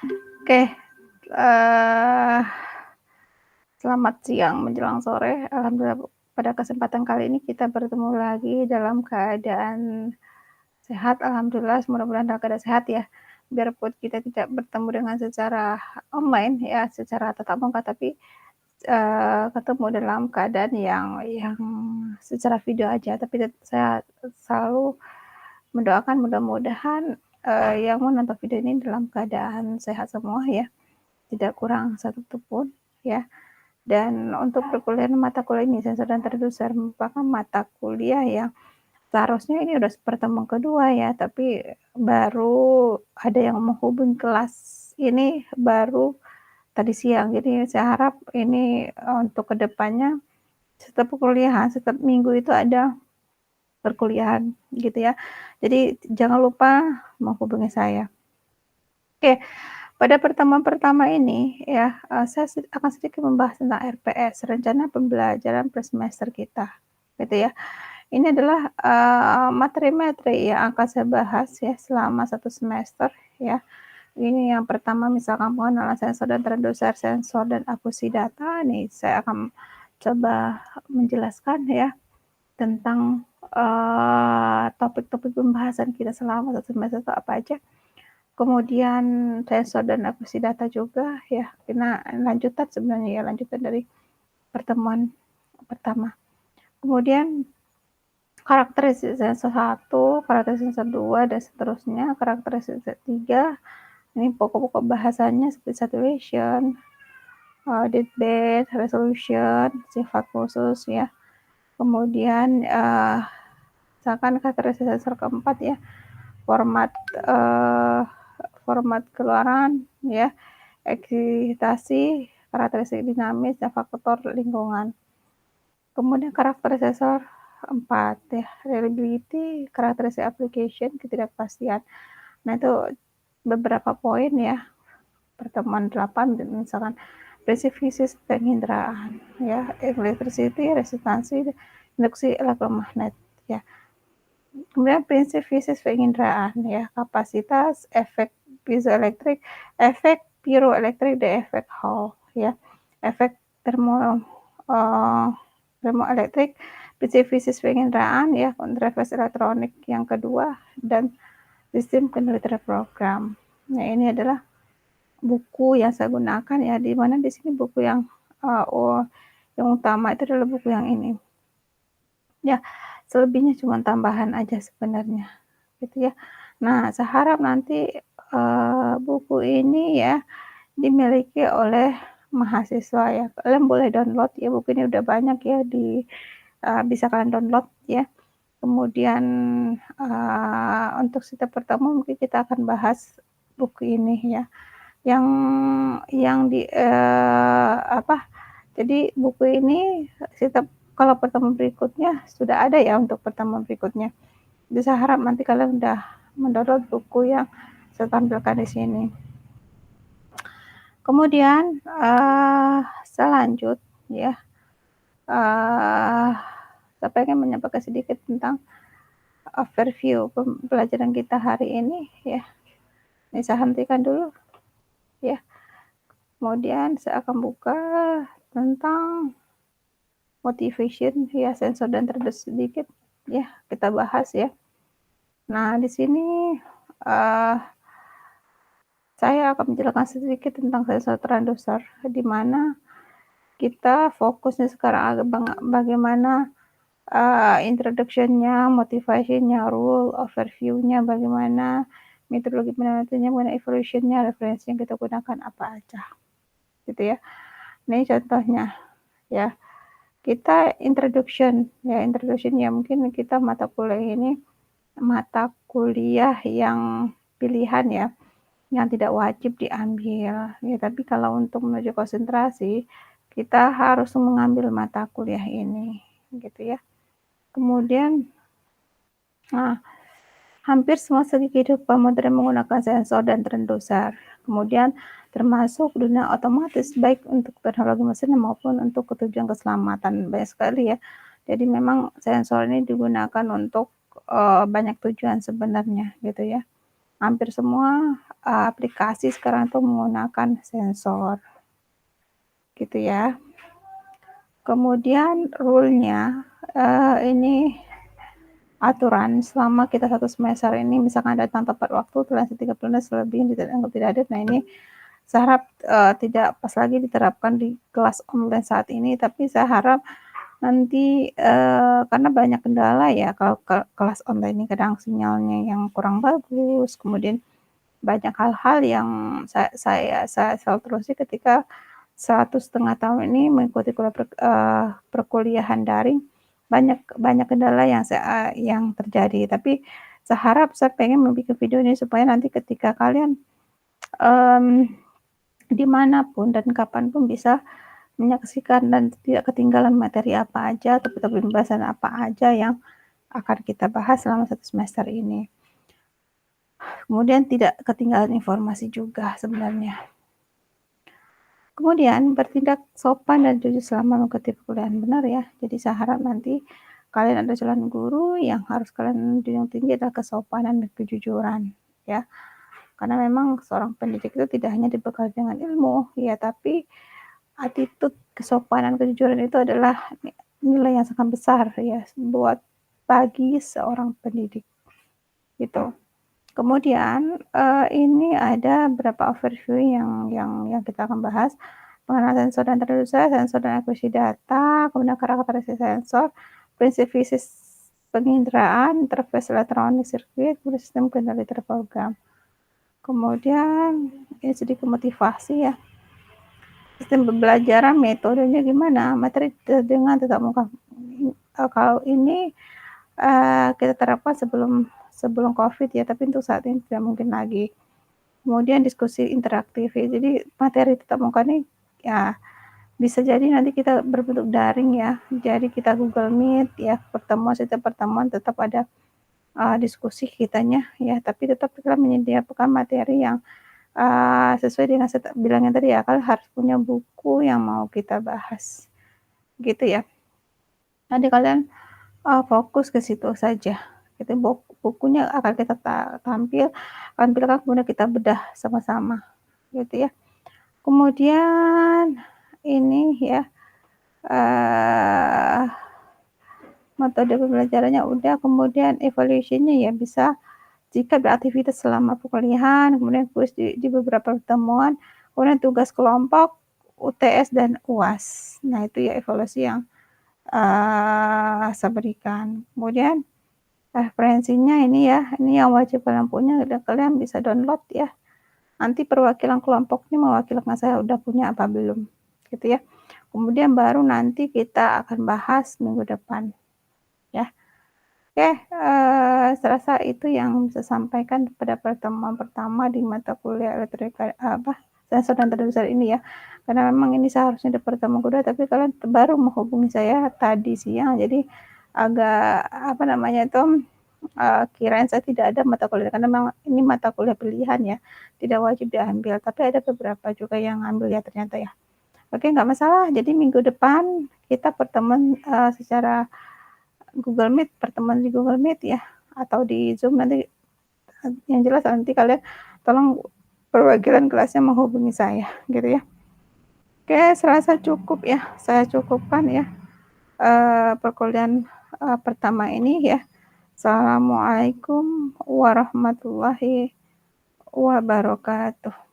Oke, eee, selamat siang menjelang sore. Alhamdulillah pada kesempatan kali ini kita bertemu lagi dalam keadaan sehat, alhamdulillah, mudah-mudahan dalam keadaan sehat ya. Biarpun kita tidak bertemu dengan secara online ya, secara tatap muka, tapi, ketemu dalam keadaan yang secara video aja. Tapi saya selalu mendoakan mudah-mudahan, yang menonton video ini dalam keadaan sehat semua ya, tidak kurang satu pun ya. Dan untuk perkuliahan mata kuliah ini sensor dan traducer merupakan mata kuliah yang seharusnya ini udah pertemuan kedua ya, tapi baru ada yang menghubungi kelas ini baru tadi siang. Jadi saya harap ini, untuk kedepannya setiap perkuliahan, setiap minggu itu ada perkuliahan gitu ya. Jadi jangan lupa menghubungi saya. Oke, pada pertemuan pertama ini ya, saya akan sedikit membahas tentang RPS, rencana pembelajaran per semester kita, gitu ya. Ini adalah, materi-materi yang akan saya bahas ya selama satu semester ya. Ini yang pertama misalkan pengenalan sensor dan traducer, sensor dan akuisisi data, nih saya akan coba menjelaskan ya tentang, topik-topik pembahasan kita selama satu semester itu apa aja. Kemudian sensor dan akuisisi data juga ya, karena lanjutan sebenarnya ya, lanjutan dari pertemuan pertama. Kemudian karakteristik sensor 1, karakteristik sensor 2, dan seterusnya. Karakteristik sensor 3, ini pokok-pokok bahasanya seperti saturation, deadband, resolution, sifat khusus ya. Kemudian, misalkan karakteristik sensor keempat ya, format, format keluaran ya, eksitasi, karakteristik dinamis, dan faktor lingkungan. Kemudian karakteristik sensor 4 ya, reliability, karakteristik application, ketidakpastian. Nah, itu beberapa poin ya, pertemuan 8 misalkan prinsip fisis penginderaan ya, electricity, resistansi, induksi elektromagnet ya. Kemudian prinsip fisis penginderaan ya, kapasitas, efek piezoelektrik, efek piroelektrik, dan efek Hall ya. Efek termoelektrik, prinsip fisis penginderaan ya, kontrafleksi elektronik yang kedua, dan sistem kendali terprogram. Nah, ini adalah buku yang saya gunakan ya, di mana di sini buku yang yang utama itu adalah buku yang ini. Ya, selebihnya cuma tambahan aja sebenarnya, gitu ya. Nah, saya harap nanti, buku ini ya dimiliki oleh mahasiswa ya. Kalian boleh download ya, buku ini udah banyak ya bisa kalian download ya. Kemudian, untuk setiap pertemuan mungkin kita akan bahas buku ini ya. Yang jadi buku ini setiap kalau pertemuan berikutnya sudah ada ya untuk pertemuan berikutnya. Jadi saya harap nanti kalian udah mendownload buku yang saya tampilkan di sini. Kemudian, saya lanjut ya, saya pengen menyampaikan sedikit tentang overview pembelajaran kita hari ini ya. Ini saya hentikan dulu ya. Kemudian saya akan buka tentang motivation ya, sensor dan traducer sedikit ya, kita bahas ya. Nah, di sini, saya akan menjelaskan sedikit tentang sensor traducer, di mana kita fokusnya sekarang bagaimana, introduction-nya, motivation-nya, rule, overview-nya, bagaimana metodologi penelitiannya, bagaimana evaluation-nya, referensi yang kita gunakan apa aja, gitu ya. Ini contohnya ya. Kita introduction ya, mungkin kita mata kuliah yang pilihan ya, yang tidak wajib diambil ya, tapi kalau untuk menuju konsentrasi, kita harus mengambil mata kuliah ini, gitu ya. Kemudian, hampir semua segi kehidupan modern menggunakan sensor dan traducer. Kemudian termasuk dunia otomatis, baik untuk teknologi mesin maupun untuk tujuan keselamatan, banyak sekali ya. Jadi memang sensor ini digunakan untuk, banyak tujuan sebenarnya, gitu ya. Hampir semua, aplikasi sekarang tuh menggunakan sensor, gitu ya. Kemudian rule-nya, ini aturan selama kita 1 semester ini misalkan datang tepat waktu, toleransi 30 menit selebihnya dianggap tidak hadir. Nah, ini saya harap, tidak pas lagi diterapkan di kelas online saat ini, tapi saya harap nanti, karena banyak kendala ya kalau kelas online ini, kadang sinyalnya yang kurang bagus, kemudian banyak hal-hal yang saya selalu terusi ketika 1,5 tahun ini mengikuti perkuliahan daring, banyak banyak kendala yang terjadi. Tapi saya pengen membuat video ini supaya nanti ketika kalian, mmm, di mana pun dan kapan pun bisa menyaksikan dan tidak ketinggalan materi apa aja atau pembahasan apa aja yang akan kita bahas selama 1 semester ini. Kemudian tidak ketinggalan informasi juga sebenarnya. Kemudian bertindak sopan dan jujur selama mengikuti perkuliahan, benar ya. Jadi saya harap nanti kalian ada calon guru yang harus kalian junjung tinggi adalah kesopanan dan kejujuran, ya. Karena memang seorang pendidik itu tidak hanya dibekali dengan ilmu, ya, tapi attitude, kesopanan, kejujuran itu adalah nilai yang sangat besar ya bagi seorang pendidik, gitu. Kemudian, ini ada beberapa overview yang kita akan bahas, pengenalan sensor dan transducer, sensor dan akuisisi data, kemudian karakteristik sensor, prinsip fisik penginderaan, interface elektronik sirkuit, kemudian sistem kendali terprogram. Kemudian ini sedikit motivasi ya. Sistem pembelajaran metodenya gimana? Materi dengan tetap muka. Kalau ini, kita terapkan sebelum Covid ya, tapi untuk saat ini tidak mungkin lagi. Kemudian diskusi interaktif ya, jadi materi tatap muka nih ya bisa jadi nanti kita berbentuk daring ya, jadi kita Google Meet ya, setiap pertemuan tetap ada, diskusi kitanya ya, tapi tetap kita menyediakan materi yang, sesuai dengan saya bilangnya tadi ya, kalian harus punya buku yang mau kita bahas, gitu ya. Nanti kalian fokus ke situ saja. Itu bukunya akan kita tampilkan kemudian kita bedah sama-sama, gitu ya. Kemudian ini ya, eee, metode pembelajarannya udah, kemudian evaluation-nya ya bisa jika beraktivitas selama perkuliahan, kemudian kuis di beberapa pertemuan, kemudian tugas kelompok, UTS dan UAS. Nah, itu ya evaluasi yang, saya berikan. Kemudian referensinya ini ya, ini yang wajib kalian punya dan kalian bisa download ya. Nanti perwakilan kelompok ini mewakilkan saya udah punya apa belum, gitu ya. Kemudian baru nanti kita akan bahas minggu depan, ya. Oke, saya rasa itu yang bisa sampaikan pada pertemuan pertama di mata kuliah elektronika sensor dan transducer ini ya. Karena memang ini seharusnya di pertemuan kedua, tapi kalian baru menghubungi saya tadi siang, jadi agak, apa namanya itu, kirain saya tidak ada mata kuliah, karena memang ini mata kuliah pilihan ya, tidak wajib diambil, tapi ada beberapa juga yang ngambil ya ternyata ya. Oke, nggak masalah, jadi minggu depan kita pertemuan, secara pertemuan di Google Meet ya, atau di Zoom nanti, yang jelas nanti kalian tolong perwakilan kelasnya menghubungi saya, gitu ya. Oke, saya rasa cukup ya, saya cukupkan ya, perkuliahan, pertama ini ya. Assalamualaikum warahmatullahi wabarakatuh.